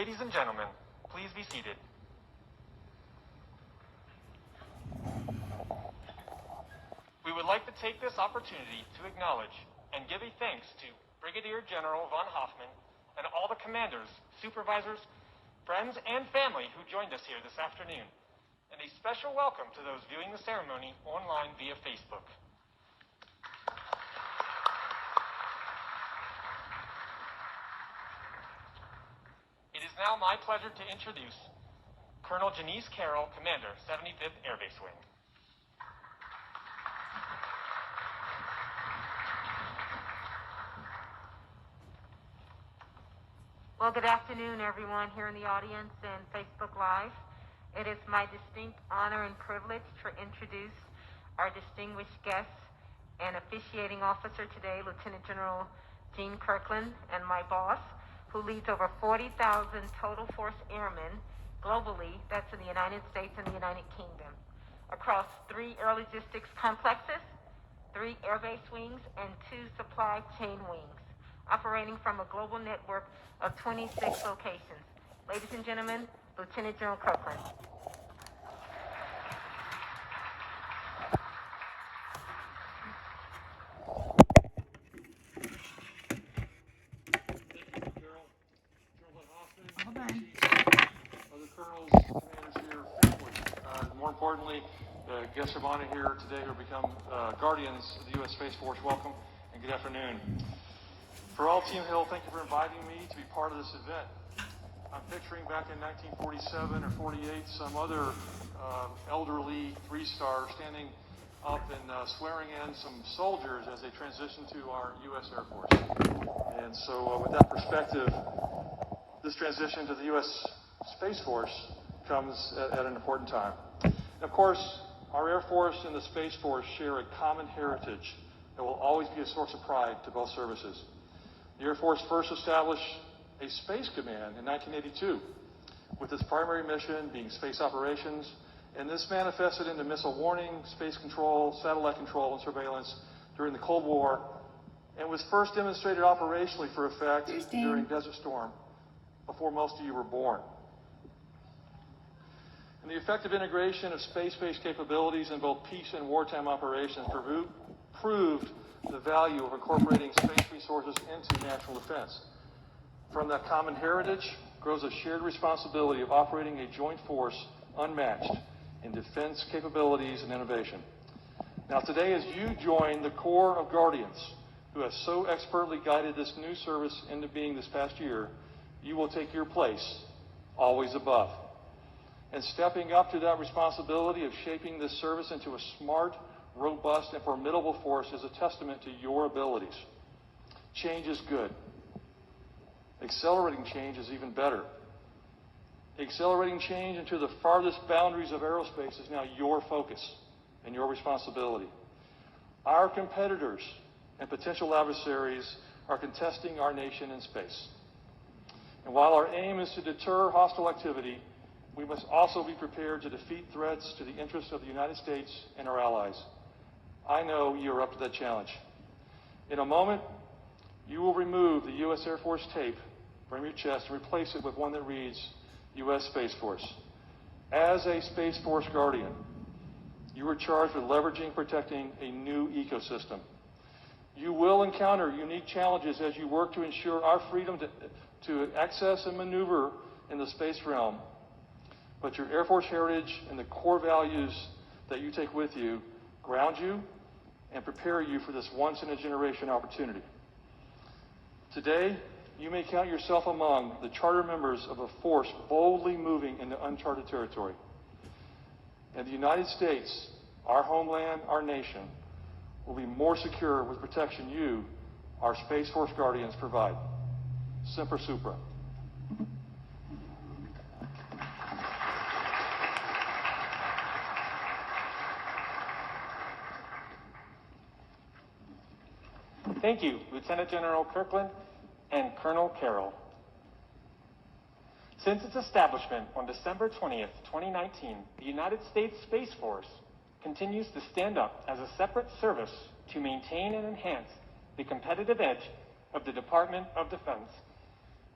Ladies and gentlemen, please be seated. We would like to take this opportunity to acknowledge and give a thanks to Brigadier General von Hoffman and all the commanders, supervisors, friends, and family who joined us here this afternoon. And a special welcome to those viewing the ceremony online via Facebook. It is now my pleasure to introduce Colonel Janice Carroll, Commander, 75th Air Base Wing. Well, good afternoon, everyone here in the audience and Facebook Live. It is my distinct honor and privilege to introduce our distinguished guests and officiating officer today, Lieutenant General Gene Kirkland, and my boss, who leads over 40,000 total force airmen globally, that's in the United States and the United Kingdom, across 3 air logistics complexes, 3 air base wings, and 2 supply chain wings, operating from a global network of 26 locations. Ladies and gentlemen, Lieutenant General Kirkland. Other colonels, commanders here, family. More importantly, the guests of honor here today who become guardians of the U.S. Space Force, welcome and good afternoon. For all Team Hill, thank you for inviting me to be part of this event. I'm picturing back in 1947 or 48, some other elderly 3-star standing up and swearing in some soldiers as they transition to our U.S. Air Force. And so with that perspective, this transition to the U.S. Space Force comes at an important time. And of course, our Air Force and the Space Force share a common heritage that will always be a source of pride to both services. The Air Force first established a Space Command in 1982, with its primary mission being space operations, and this manifested into missile warning, space control, satellite control, and surveillance during the Cold War, and was first demonstrated operationally for effect during Desert Storm, before most of you were born. And the effective integration of space-based capabilities in both peace and wartime operations proved the value of incorporating space resources into national defense. From that common heritage grows a shared responsibility of operating a joint force unmatched in defense capabilities and innovation. Now today, as you join the Corps of Guardians, who has so expertly guided this new service into being this past year, you will take your place, always above. And stepping up to that responsibility of shaping this service into a smart, robust, and formidable force is a testament to your abilities. Change is good. Accelerating change is even better. Accelerating change into the farthest boundaries of aerospace is now your focus and your responsibility. Our competitors and potential adversaries are contesting our nation in space. And while our aim is to deter hostile activity, we must also be prepared to defeat threats to the interests of the United States and our allies. I know you are up to that challenge. In a moment, you will remove the U.S. Air Force tape from your chest and replace it with one that reads, U.S. Space Force. As a Space Force Guardian, you are charged with leveraging and protecting a new ecosystem. You will encounter unique challenges as you work to ensure our freedom to access and maneuver in the space realm. But your Air Force heritage and the core values that you take with you ground you and prepare you for this once-in-a-generation opportunity. Today, you may count yourself among the charter members of a force boldly moving into uncharted territory. And the United States, our homeland, our nation, will be more secure with protection you, our Space Force Guardians, provide. Semper Supra. Thank you, Lieutenant General Kirkland and Colonel Carroll. Since its establishment on December 20th, 2019, the United States Space Force continues to stand up as a separate service to maintain and enhance the competitive edge of the Department of Defense.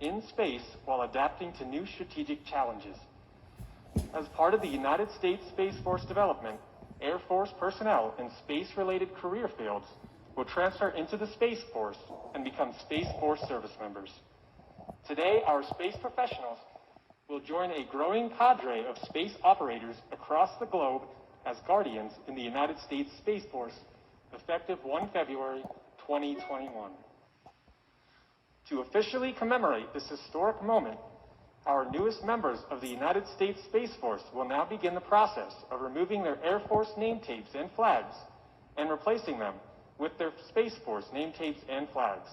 in space while adapting to new strategic challenges. As part of the United States Space Force development, Air Force personnel in space-related career fields will transfer into the Space Force and become Space Force service members. Today, our space professionals will join a growing cadre of space operators across the globe as guardians in the United States Space Force, effective 1 February 2021. To officially commemorate this historic moment, our newest members of the United States Space Force will now begin the process of removing their Air Force name tapes and flags and replacing them with their Space Force name tapes and flags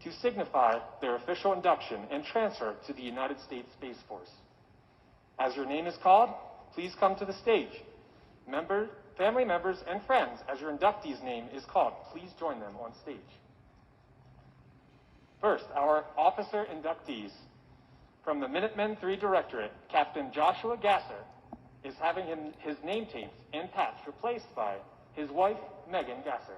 to signify their official induction and transfer to the United States Space Force. As your name is called, please come to the stage. Family members and friends, as your inductee's name is called, please join them on stage. First, our officer inductees. From the Minutemen III Directorate, Captain Joshua Gasser is having his name tapes and patch replaced by his wife, Megan Gasser.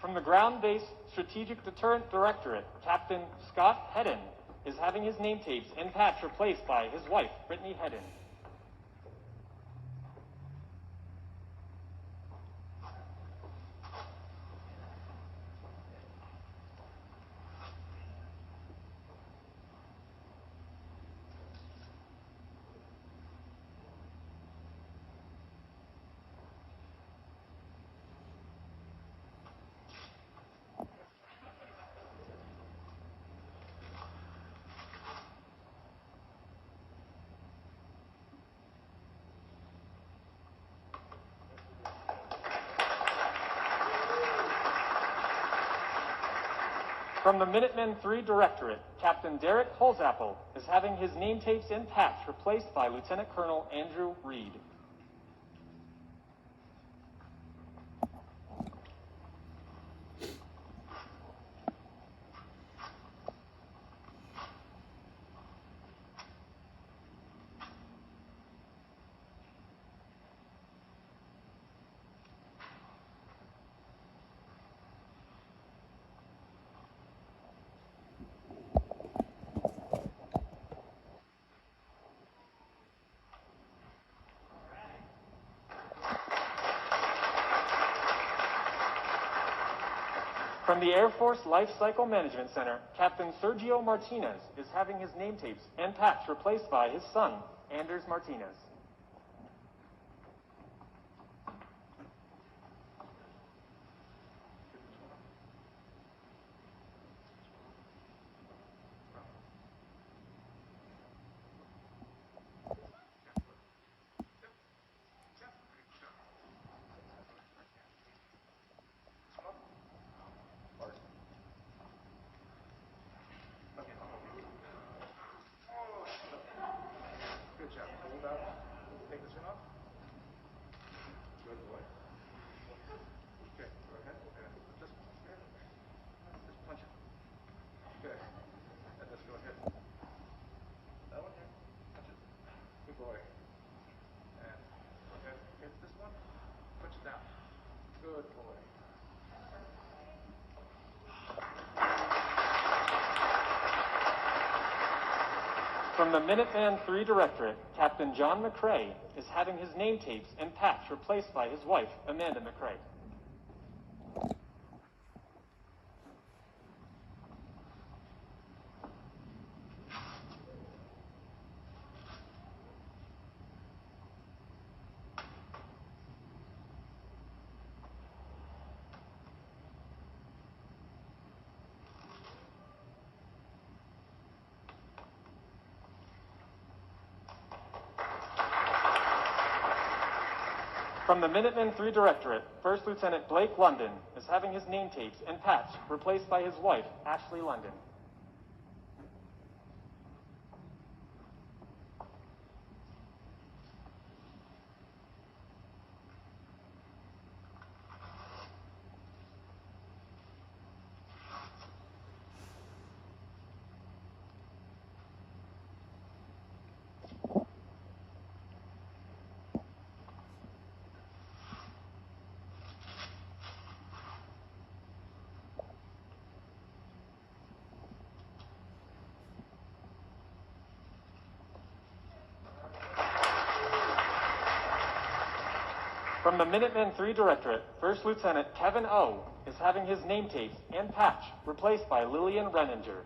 From the Ground-Based Strategic Deterrent Directorate, Captain Scott Hedden is having his name tapes and patch replaced by his wife, Brittany Hedden. From the Minutemen III Directorate, Captain Derek Holzapfel is having his name tapes and patch replaced by Lieutenant Colonel Andrew Reed. From the Air Force Life Cycle Management Center, Captain Sergio Martinez is having his name tapes and patch replaced by his son, Anders Martinez. Good job. Hold up. From the Minuteman III Directorate, Captain John McCrae is having his name tapes and patch replaced by his wife, Amanda McCrae. From the Minuteman III Directorate, First Lieutenant Blake London is having his name tapes and patch replaced by his wife, Ashley London. From the Minuteman III Directorate, First Lieutenant Kevin O is having his name tapes and patch replaced by Lillian Renninger.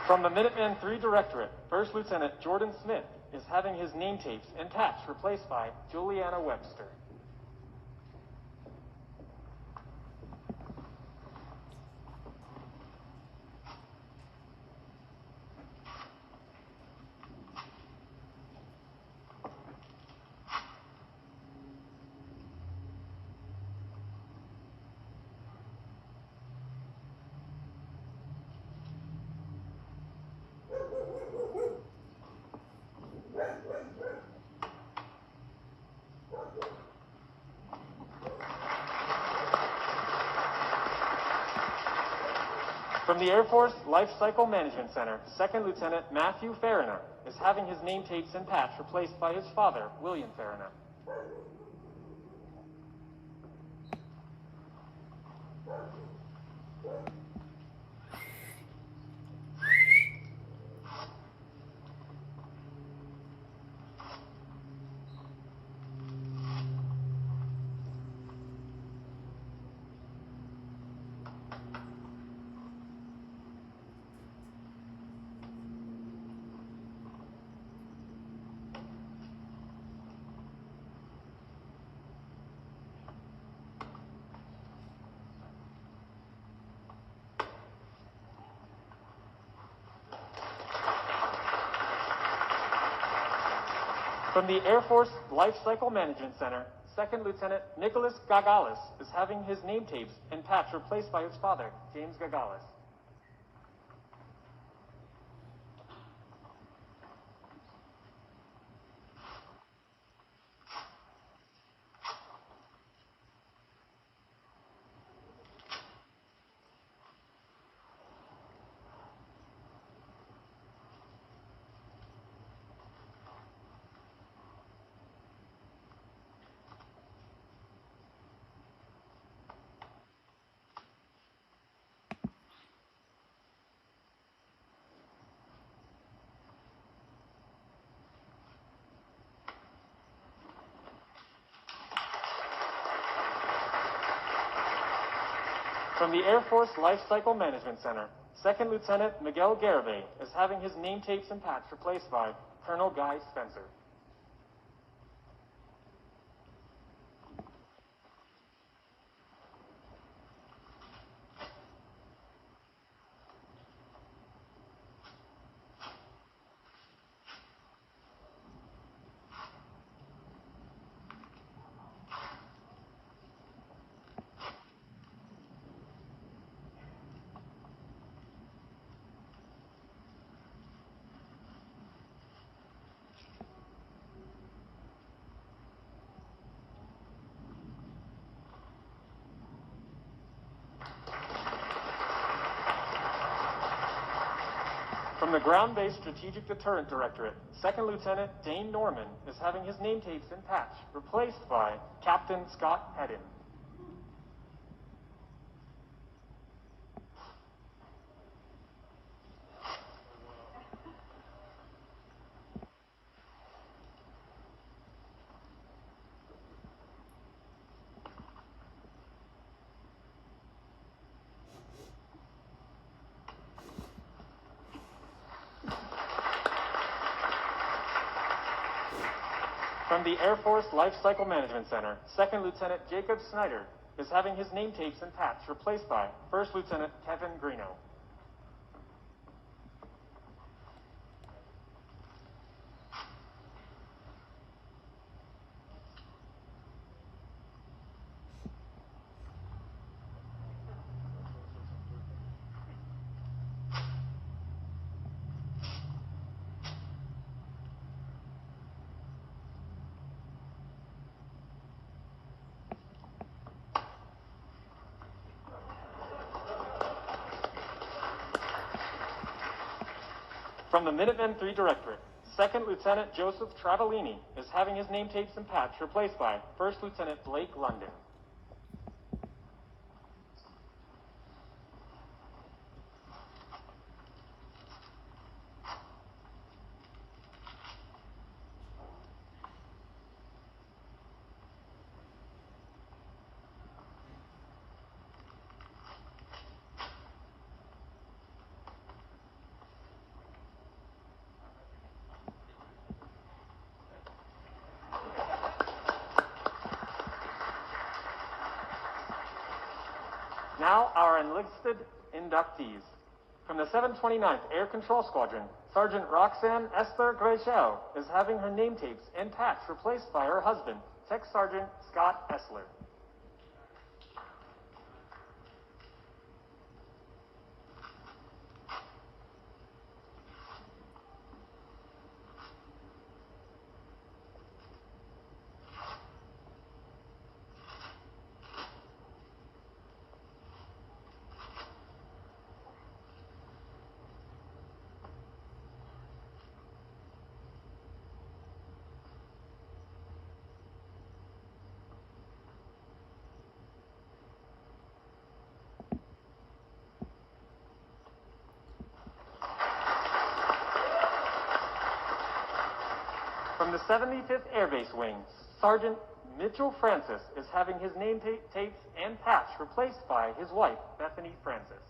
From the Minuteman III Directorate, First Lieutenant Jordan Smith is having his name tapes and patch replaced by Juliana Webster. From the Air Force Life Cycle Management Center, Second Lieutenant Matthew Fariner is having his name tapes and patch replaced by his father, William Fariner. From the Air Force Life Cycle Management Center, Second Lieutenant Nicholas Gagalis is having his name tapes and patch replaced by his father, James Gagalis. From the Air Force Life Cycle Management Center, Second Lieutenant Miguel Garibay is having his name tapes and patch replaced by Colonel Guy Spencer. From the Ground-Based Strategic Deterrent Directorate, Second Lieutenant Dane Norman is having his name tapes and patch replaced by Captain Scott Hedden. From the Air Force Life Cycle Management Center, Second Lieutenant Jacob Snyder is having his name tapes and patch replaced by First Lieutenant Kevin Greeno. From the Minutemen III Directorate, Second Lieutenant Joseph Travellini is having his name tapes and patch replaced by First Lieutenant Blake London. Now, our enlisted inductees. From the 729th Air Control Squadron, Sergeant Roxanne Esther Grechel is having her name tapes and patch replaced by her husband, Tech Sergeant Scott Essler. From the 75th Air Base Wing, Sergeant Mitchell Francis is having his name tapes and patch replaced by his wife, Bethany Francis.